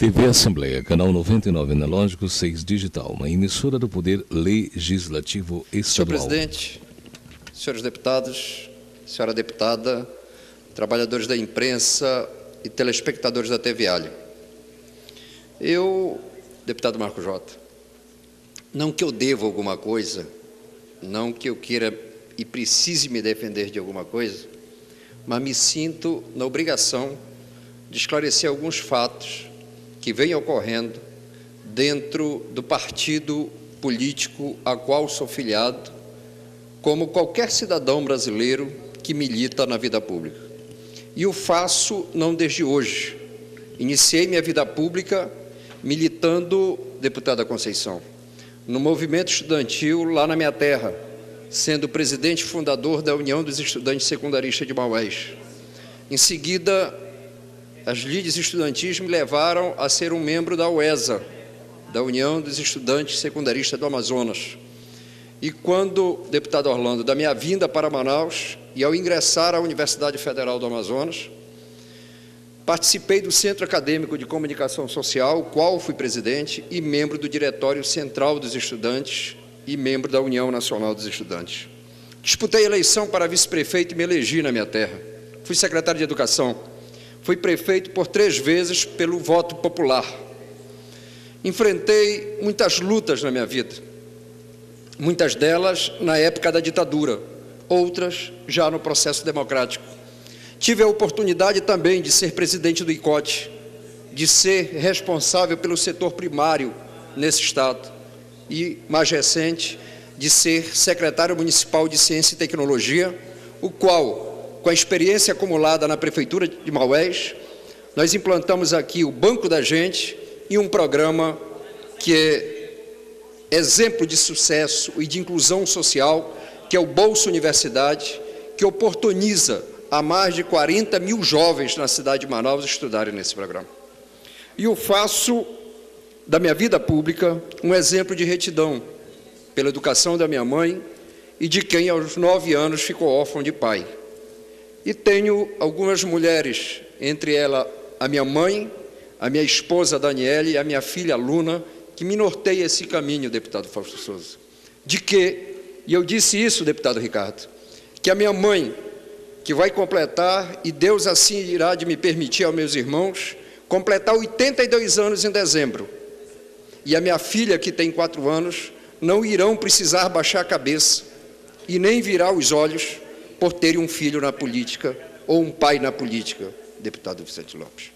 TV Assembleia, canal 99 analógico, 6 digital, uma emissora do Poder Legislativo Estadual. Senhor presidente, senhores deputados, senhora deputada, trabalhadores da imprensa e telespectadores da TV Alho. Eu, deputado Marco Jota, não que eu deva alguma coisa, não que eu queira e precise me defender de alguma coisa, mas me sinto na obrigação de esclarecer alguns fatos que vêm ocorrendo dentro do partido político a qual sou filiado, como qualquer cidadão brasileiro que milita na vida pública. E o faço não desde hoje. Iniciei minha vida pública militando, deputada Conceição, no movimento estudantil lá na minha terra, sendo presidente fundador da União dos Estudantes Secundaristas de Maués. Em seguida, as lides estudantis me levaram a ser um membro da UESA, da União dos Estudantes Secundaristas do Amazonas. E quando, deputado Orlando, da minha vinda para Manaus e ao ingressar à Universidade Federal do Amazonas, participei do Centro Acadêmico de Comunicação Social, qual fui presidente e membro do Diretório Central dos Estudantes e membro da União Nacional dos Estudantes. Disputei a eleição para vice-prefeito e me elegi na minha terra. Fui secretário de Educação. Fui prefeito por 3 vezes pelo voto popular. Enfrentei muitas lutas na minha vida, muitas delas na época da ditadura, outras já no processo democrático. Tive a oportunidade também de ser presidente do ICOT, de ser responsável pelo setor primário nesse estado e, mais recente, de ser secretário municipal de Ciência e Tecnologia, o qual, com a experiência acumulada na Prefeitura de Maués, nós implantamos aqui o Banco da Gente e um programa que é exemplo de sucesso e de inclusão social, que é o Bolsa Universidade, que oportuniza a mais de 40 mil jovens na cidade de Manaus estudarem nesse programa. E eu faço da minha vida pública um exemplo de retidão pela educação da minha mãe e de quem aos 9 anos ficou órfão de pai. E tenho algumas mulheres, entre elas a minha mãe, a minha esposa Daniele e a minha filha Luna, que me norteiam esse caminho, deputado Fausto Souza. De que, e eu disse isso, deputado Ricardo, que a minha mãe, que vai completar, e Deus assim irá de me permitir aos meus irmãos, completar 82 anos em dezembro. E a minha filha, que tem 4 anos, não irão precisar baixar a cabeça e nem virar os olhos por terem um filho na política ou um pai na política, deputado Vicente Lopes.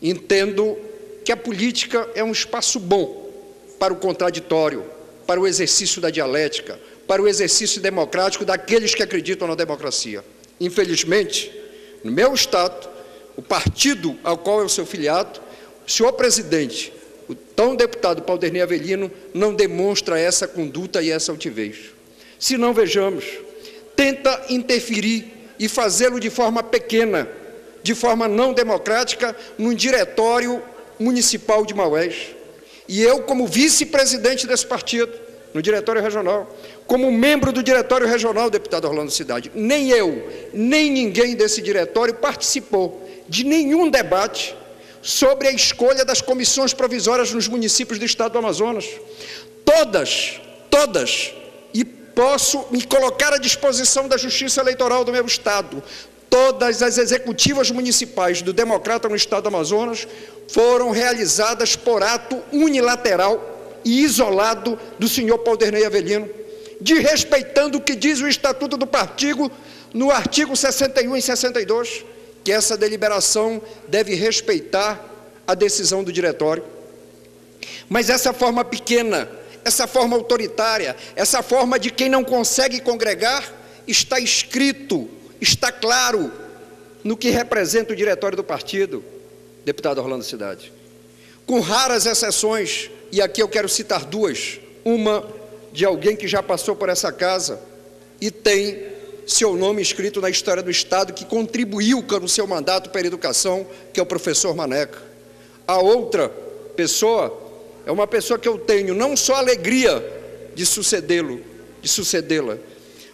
Entendo que a política é um espaço bom para o contraditório, para o exercício da dialética, para o exercício democrático daqueles que acreditam na democracia. Infelizmente, no meu estado, o partido ao qual eu sou filiado, o senhor presidente, o tão deputado Paulderney Avelino, não demonstra essa conduta e essa altivez. Se não, vejamos, tenta interferir e fazê-lo de forma pequena, de forma não democrática, num diretório municipal de Maués. E eu, como vice-presidente desse partido, no diretório regional, como membro do diretório regional, deputado Orlando Cidade, nem eu, nem ninguém desse diretório participou de nenhum debate sobre a escolha das comissões provisórias nos municípios do estado do Amazonas. Todas, e posso me colocar à disposição da Justiça Eleitoral do meu estado, todas as executivas municipais do Democrata no estado do Amazonas foram realizadas por ato unilateral e isolado do senhor Paulderney Avelino, desrespeitando o que diz o Estatuto do Partido no artigo 61 e 62, que essa deliberação deve respeitar a decisão do diretório. Mas essa forma pequena, essa forma autoritária, essa forma de quem não consegue congregar, está escrito, está claro no que representa o diretório do partido, deputado Orlando Cidade. Com raras exceções, e aqui eu quero citar 2, uma de alguém que já passou por essa casa e tem seu nome escrito na história do Estado, que contribuiu com o seu mandato para a educação, que é o professor Maneca. A outra pessoa é uma pessoa que eu tenho não só a alegria de sucedê-la,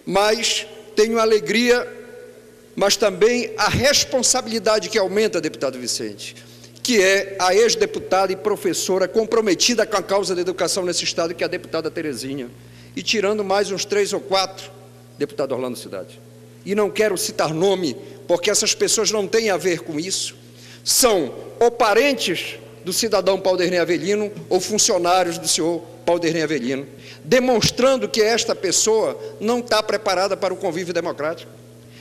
mas tenho a alegria, mas também a responsabilidade que aumenta, deputado Vicente, que que é a ex-deputada e professora comprometida com a causa da educação nesse Estado, que é a deputada Terezinha. E tirando mais uns 3 ou 4, deputado Orlando Cidade. E não quero citar nome, porque essas pessoas não têm a ver com isso. São ou parentes do cidadão Paulderney Avelino ou funcionários do senhor Paulderney Avelino, demonstrando que esta pessoa não está preparada para o convívio democrático,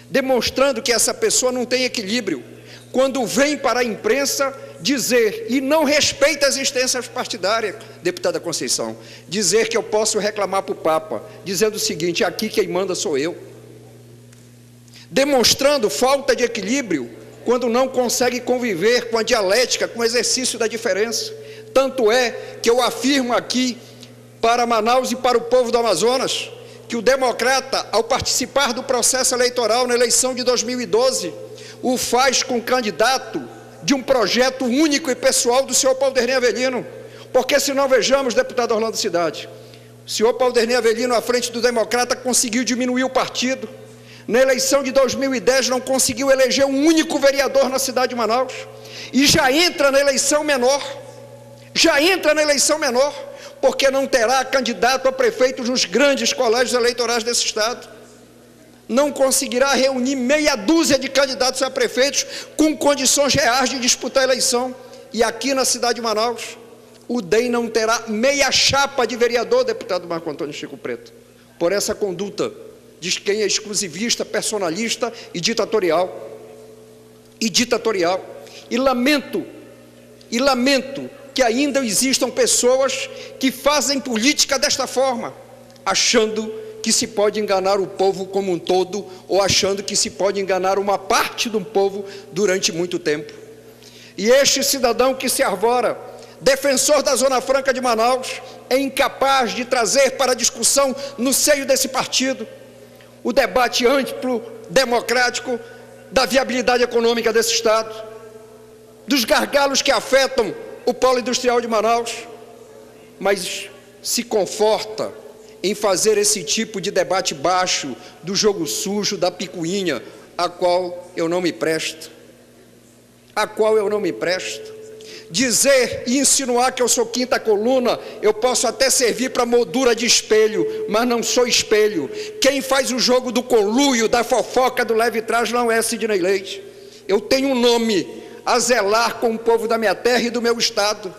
demonstrando que essa pessoa não tem equilíbrio, quando vem para a imprensa dizer, e não respeita as instâncias partidárias, deputada Conceição, dizer que eu posso reclamar para o Papa, dizendo o seguinte, aqui quem manda sou eu, demonstrando falta de equilíbrio, quando não consegue conviver com a dialética, com o exercício da diferença. Tanto é que eu afirmo aqui, para Manaus e para o povo do Amazonas, que o democrata, ao participar do processo eleitoral na eleição de 2012, o faz com candidato de um projeto único e pessoal do senhor Paulderney Avelino, porque se não vejamos, deputado Orlando Cidade, o senhor Paulderney Avelino, à frente do democrata, conseguiu diminuir o partido. Na eleição de 2010 não conseguiu eleger um único vereador na cidade de Manaus, e já entra na eleição menor, porque não terá candidato a prefeito nos grandes colégios eleitorais desse estado, não conseguirá reunir meia dúzia de candidatos a prefeitos com condições reais de disputar a eleição, e aqui na cidade de Manaus, o DEM não terá meia chapa de vereador, deputado Marco Antônio Chico Preto, por essa conduta de quem é exclusivista, personalista e ditatorial. E lamento que ainda existam pessoas que fazem política desta forma, achando que se pode enganar o povo como um todo, ou achando que se pode enganar uma parte do povo durante muito tempo. E este cidadão que se arvora defensor da Zona Franca de Manaus é incapaz de trazer para discussão no seio desse partido o debate amplo, democrático, da viabilidade econômica desse Estado, dos gargalos que afetam o polo industrial de Manaus, mas se conforta em fazer esse tipo de debate baixo, do jogo sujo, da picuinha, a qual eu não me presto. Dizer e insinuar que eu sou quinta coluna, eu posso até servir para moldura de espelho, mas não sou espelho. Quem faz o jogo do conluio, da fofoca, do leve trás não é Sidney Leite. Eu tenho um nome a zelar com o povo da minha terra e do meu estado.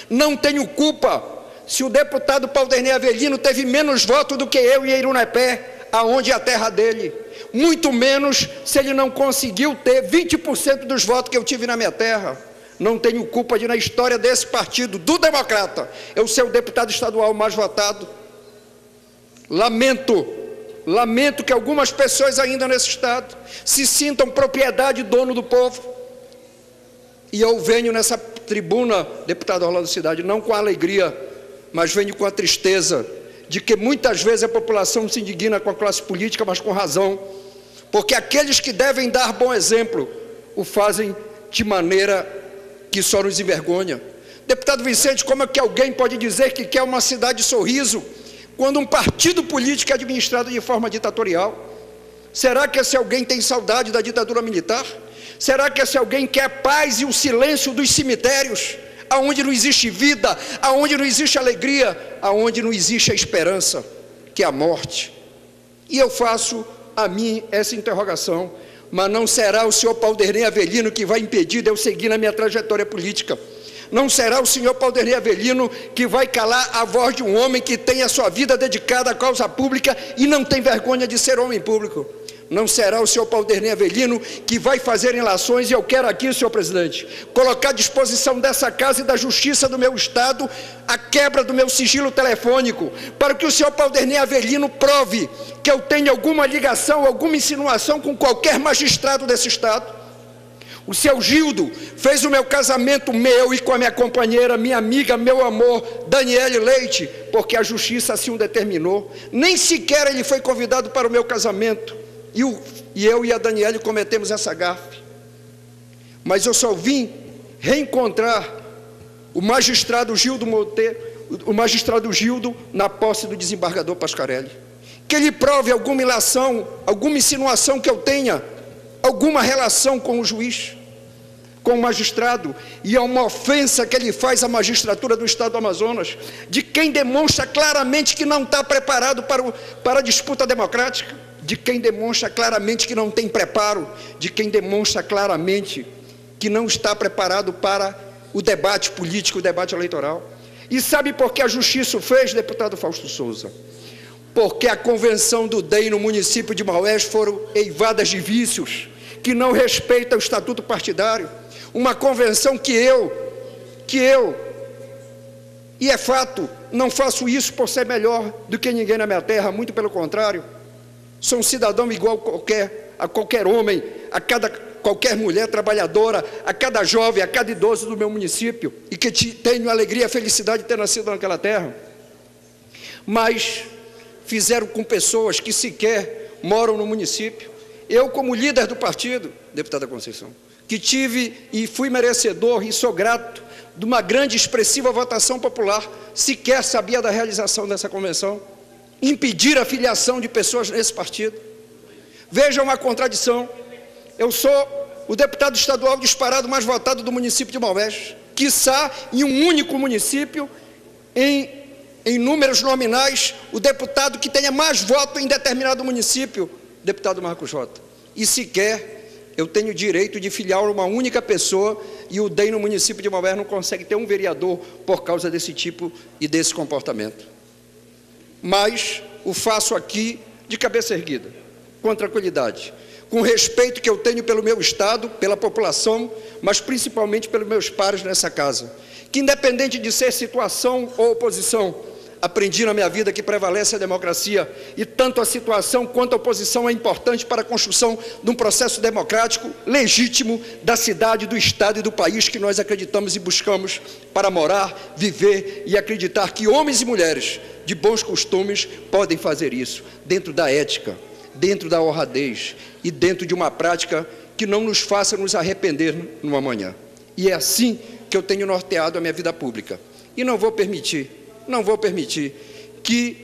Não tenho culpa se o deputado Paulderney Avelino teve menos votos do que eu em Irunepé, aonde é a terra dele. Muito menos se ele não conseguiu ter 20% dos votos que eu tive na minha terra. Não tenho culpa de, na história desse partido, do democrata, eu ser o deputado estadual mais votado. Lamento que algumas pessoas ainda nesse estado se sintam propriedade e dono do povo. E eu venho nessa tribuna, deputado Orlando Cidade, não com alegria, mas venho com a tristeza de que muitas vezes a população se indigna com a classe política, mas com razão, porque aqueles que devem dar bom exemplo o fazem de maneira que só nos envergonha. Deputado Vicente, como é que alguém pode dizer que quer uma cidade de sorriso quando um partido político é administrado de forma ditatorial? Será que esse alguém tem saudade da ditadura militar? Será que esse alguém quer paz e o silêncio dos cemitérios, aonde não existe vida, aonde não existe alegria, aonde não existe a esperança, que é a morte? E eu faço a mim essa interrogação, mas não será o senhor Paulderney Avelino que vai impedir de eu seguir na minha trajetória política. Não será o senhor Paulderney Avelino que vai calar a voz de um homem que tem a sua vida dedicada à causa pública e não tem vergonha de ser homem público. Não será o senhor Paulderney Avelino que vai fazer ilações, e eu quero aqui, senhor presidente, colocar à disposição dessa casa e da justiça do meu estado a quebra do meu sigilo telefônico, para que o senhor Paulderney Avelino prove que eu tenho alguma ligação, alguma insinuação com qualquer magistrado desse estado. O seu Gildo fez o meu casamento meu e com a minha companheira, minha amiga, meu amor, Daniele Leite, porque a justiça assim o determinou. Nem sequer ele foi convidado para o meu casamento. E eu e a Daniele cometemos essa gafe. Mas eu só vim reencontrar o magistrado Gildo Monteiro, o magistrado Gildo, na posse do desembargador Pascarelli. Que ele prove alguma ilação, alguma insinuação que eu tenha alguma relação com o juiz. com o magistrado, e é uma ofensa que ele faz à magistratura do Estado do Amazonas, de quem demonstra claramente que não está preparado para a disputa democrática, de quem demonstra claramente que não tem preparo, de quem demonstra claramente que não está preparado para o debate político, o debate eleitoral. E sabe por que a Justiça o fez, deputado Fausto Souza? Porque a convenção do DEM no município de Maués foram eivadas de vícios, que não respeita o estatuto partidário. Uma convenção que eu, e é fato, não faço isso por ser melhor do que ninguém na minha terra, muito pelo contrário, sou um cidadão igual a qualquer homem, qualquer mulher trabalhadora, a cada jovem, a cada idoso do meu município, e que tenho a alegria e a felicidade de ter nascido naquela terra. Mas fizeram com pessoas que sequer moram no município. Eu, como líder do partido, deputada Conceição, que tive e fui merecedor e sou grato de uma grande e expressiva votação popular, sequer sabia da realização dessa convenção, impedir a filiação de pessoas nesse partido. Vejam a contradição. Eu sou o deputado estadual disparado mais votado do município de Maués, quiçá em um único município, em números nominais, o deputado que tenha mais voto em determinado município, deputado Marcos Jota. E sequer eu tenho o direito de filiar uma única pessoa, e o DEM no município de Maués não consegue ter um vereador por causa desse tipo e desse comportamento. Mas o faço aqui de cabeça erguida, com tranquilidade, com o respeito que eu tenho pelo meu Estado, pela população, mas principalmente pelos meus pares nessa casa, que independente de ser situação ou oposição, aprendi na minha vida que prevalece a democracia, e tanto a situação quanto a oposição é importante para a construção de um processo democrático legítimo da cidade, do Estado e do país que nós acreditamos e buscamos para morar, viver e acreditar que homens e mulheres de bons costumes podem fazer isso, dentro da ética, dentro da honradez e dentro de uma prática que não nos faça nos arrepender no amanhã. E é assim que eu tenho norteado a minha vida pública. E não vou permitir que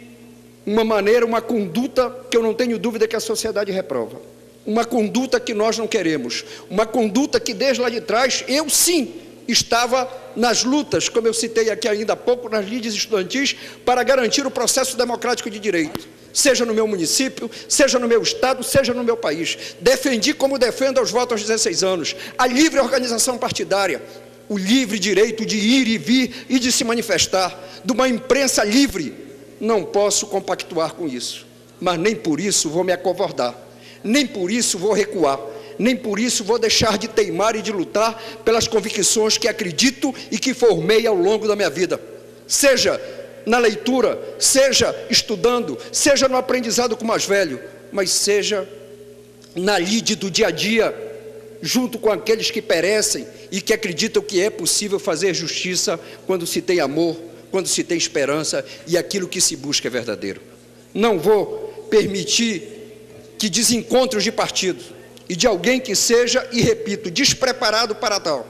uma conduta que eu não tenho dúvida que a sociedade reprova, uma conduta que nós não queremos, uma conduta que desde lá de trás, eu sim, estava nas lutas, como eu citei aqui ainda há pouco, nas lides estudantis, para garantir o processo democrático de direito, seja no meu município, seja no meu estado, seja no meu país. Defendi, como defendo aos votos aos 16 anos, a livre organização partidária, o livre direito de ir e vir e de se manifestar, de uma imprensa livre. Não posso compactuar com isso, mas nem por isso vou me acovardar, nem por isso vou recuar, nem por isso vou deixar de teimar e de lutar pelas convicções que acredito e que formei ao longo da minha vida, seja na leitura, seja estudando, seja no aprendizado com o mais velho, mas seja na lide do dia a dia, junto com aqueles que perecem e que acreditam que é possível fazer justiça quando se tem amor, quando se tem esperança e aquilo que se busca é verdadeiro. Não vou permitir que desencontros de partido e de alguém que seja, e repito, despreparado para tal,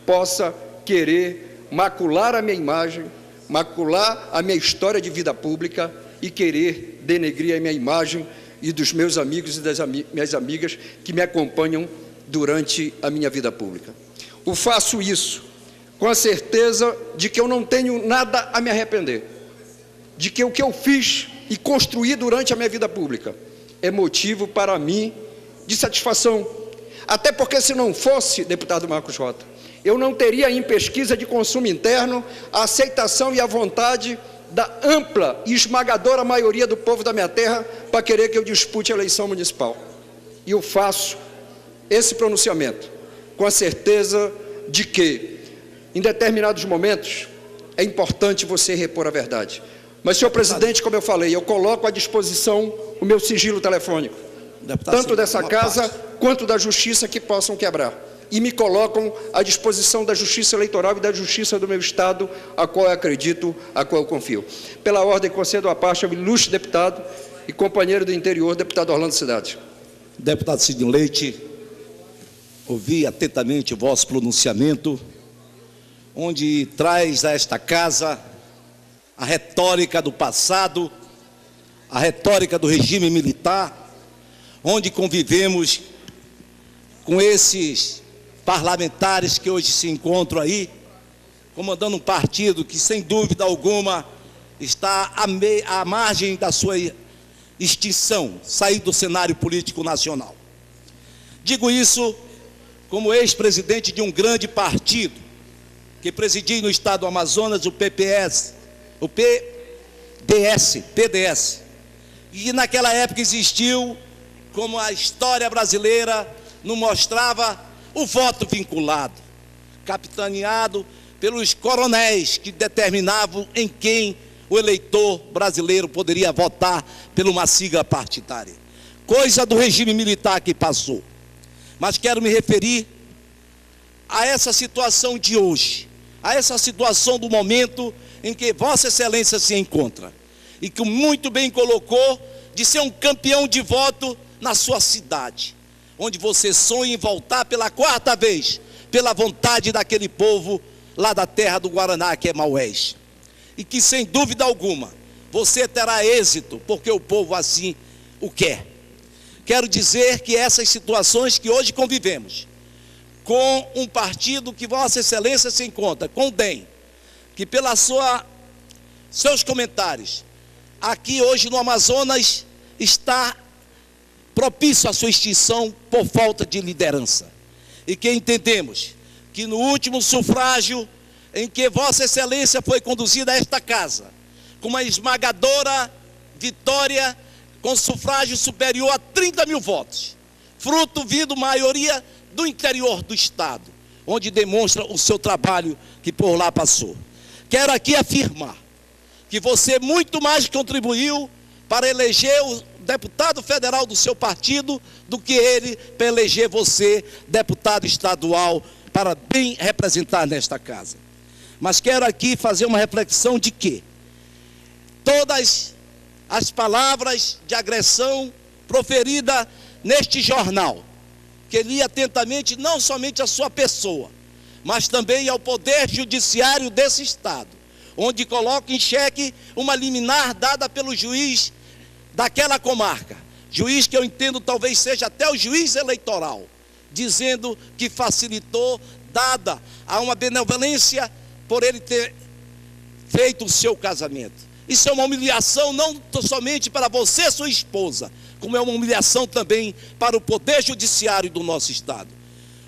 possa querer macular a minha imagem, macular a minha história de vida pública e querer denegrir a minha imagem e dos meus amigos e das minhas amigas que me acompanham durante a minha vida pública. Eu faço isso com a certeza de que eu não tenho nada a me arrepender, de que o que eu fiz e construí durante a minha vida pública é motivo para mim de satisfação, até porque se não fosse, deputado Marcos Jota, eu não teria em pesquisa de consumo interno a aceitação e a vontade da ampla e esmagadora maioria do povo da minha terra para querer que eu dispute a eleição municipal. E eu faço esse pronunciamento com a certeza de que, em determinados momentos, é importante você repor a verdade. Mas, senhor presidente, como eu falei, eu coloco à disposição o meu sigilo telefônico, tanto dessa casa quanto da justiça que possam quebrar, e me colocam à disposição da justiça eleitoral e da justiça do meu estado, a qual eu acredito, a qual eu confio. Pela ordem, concedo a parte ao ilustre deputado e companheiro do interior, deputado Orlando Cidade. Deputado Sidney Leite, ouvi atentamente o vosso pronunciamento, onde traz a esta casa a retórica do passado, a retórica do regime militar, onde convivemos com esses parlamentares que hoje se encontram aí, comandando um partido que, sem dúvida alguma, está à margem da sua extinção, sair do cenário político nacional. Digo isso como ex-presidente de um grande partido, que presidi no estado do Amazonas, o PDS. E naquela época existiu, como a história brasileira nos mostrava, o voto vinculado, capitaneado pelos coronéis que determinavam em quem o eleitor brasileiro poderia votar por uma sigla partidária. Coisa do regime militar que passou. Mas quero me referir a essa situação de hoje, a essa situação do momento em que Vossa Excelência se encontra, e que muito bem colocou, de ser um campeão de voto na sua cidade, onde você sonha em voltar pela 4ª vez, pela vontade daquele povo lá da terra do Guaraná, que é Maués, e que sem dúvida alguma você terá êxito, porque o povo assim o quer. Quero dizer que essas situações que hoje convivemos, com um partido que Vossa Excelência se encontra, com o DEM, que seus comentários, aqui hoje no Amazonas, está propício à sua extinção por falta de liderança. E que entendemos que no último sufrágio em que Vossa Excelência foi conduzida a esta casa, com uma esmagadora vitória, com sufrágio superior a 30 mil votos, fruto vindo maioria do interior do estado, onde demonstra o seu trabalho que por lá passou. Quero aqui afirmar que você muito mais contribuiu para eleger o deputado federal do seu partido do que ele para eleger você deputado estadual para bem representar nesta casa. Mas quero aqui fazer uma reflexão de que todas as palavras de agressão proferida neste jornal, que lia atentamente não somente a sua pessoa, mas também ao poder judiciário desse estado, onde coloca em xeque uma liminar dada pelo juiz daquela comarca, juiz que eu entendo talvez seja até o juiz eleitoral, dizendo que facilitou, dada a uma benevolência por ele ter feito o seu casamento. Isso é uma humilhação não somente para você, sua esposa, como é uma humilhação também para o poder judiciário do nosso estado.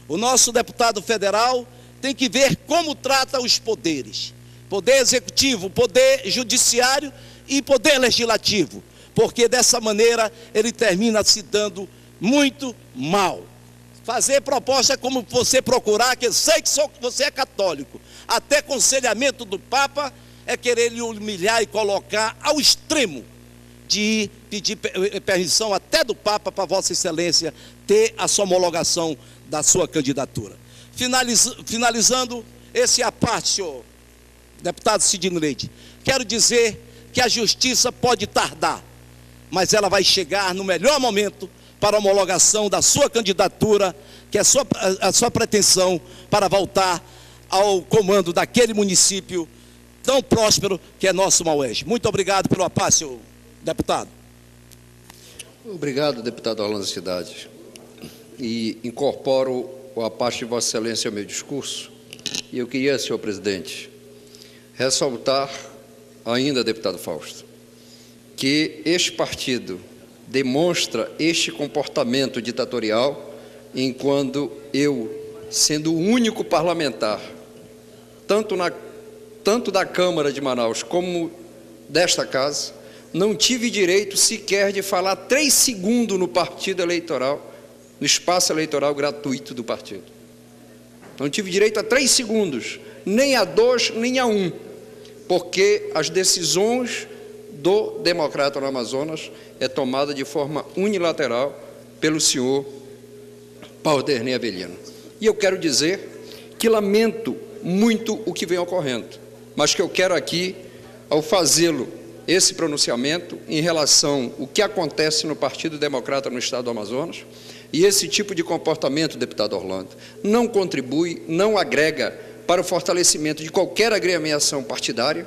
O nosso deputado federal tem que ver como trata os poderes, poder executivo, poder judiciário e poder legislativo, porque dessa maneira ele termina se dando muito mal. Fazer proposta como você procurar, que eu sei que você é católico, até aconselhamento do Papa é querer lhe humilhar e colocar ao extremo de pedir permissão até do Papa para Vossa Excelência ter a sua homologação da sua candidatura. Finalizando esse à parte, senhor deputado Sidney Leite, quero dizer que a justiça pode tardar, mas ela vai chegar no melhor momento para a homologação da sua candidatura, que é a sua pretensão para voltar ao comando daquele município tão próspero que é nosso Maués. Muito obrigado pelo apoio, senhor deputado. Obrigado, deputado Orlando Cidade. E incorporo a parte de Vossa Excelência ao meu discurso. E eu queria, senhor presidente, ressaltar ainda, deputado Fausto, que este partido demonstra este comportamento ditatorial enquanto eu, sendo o único parlamentar, tanto da Câmara de Manaus como desta casa, não tive direito sequer de falar 3 segundos no partido eleitoral, no espaço eleitoral gratuito do partido. Não tive direito a 3 segundos, nem a 2, nem a 1, porque as decisões do Democrata no Amazonas é tomada de forma unilateral pelo senhor Paulderney Avelino. E eu quero dizer que lamento muito o que vem ocorrendo, mas que eu quero aqui, ao fazê-lo, esse pronunciamento em relação ao que acontece no Partido Democrata no estado do Amazonas, e esse tipo de comportamento, deputado Orlando, não contribui, não agrega para o fortalecimento de qualquer agremiação partidária.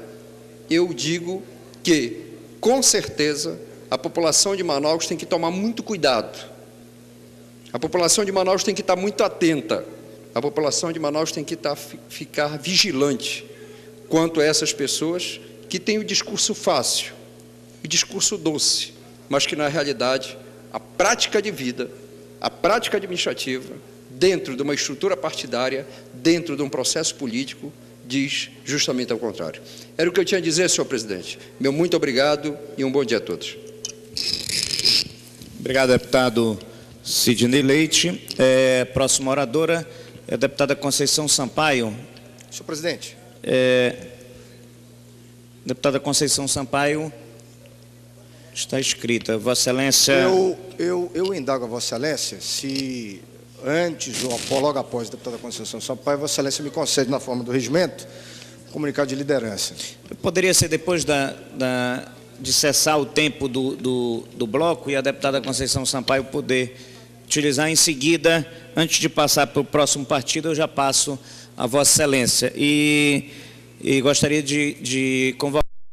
Eu digo que, com certeza, a população de Manaus tem que tomar muito cuidado. A população de Manaus tem que estar muito atenta, A população de Manaus tem que ficar vigilante quanto a essas pessoas que têm o discurso fácil, o discurso doce, mas que, na realidade, a prática de vida, a prática administrativa, dentro de uma estrutura partidária, dentro de um processo político, diz justamente ao contrário. Era o que eu tinha a dizer, senhor presidente. Meu muito obrigado e um bom dia a todos. Obrigado, deputado Sidney Leite. Próxima oradora é a deputada Conceição Sampaio. Senhor presidente. Deputada Conceição Sampaio, está escrita. Vossa Excelência... Eu indago a Vossa Excelência se antes ou logo após a deputada Conceição Sampaio, Vossa Excelência me concede, na forma do regimento, um comunicado de liderança. Poderia ser depois de cessar o tempo do bloco e a deputada Conceição Sampaio poder utilizar em seguida, antes de passar para o próximo partido, eu já passo a Vossa Excelência. E gostaria de convocar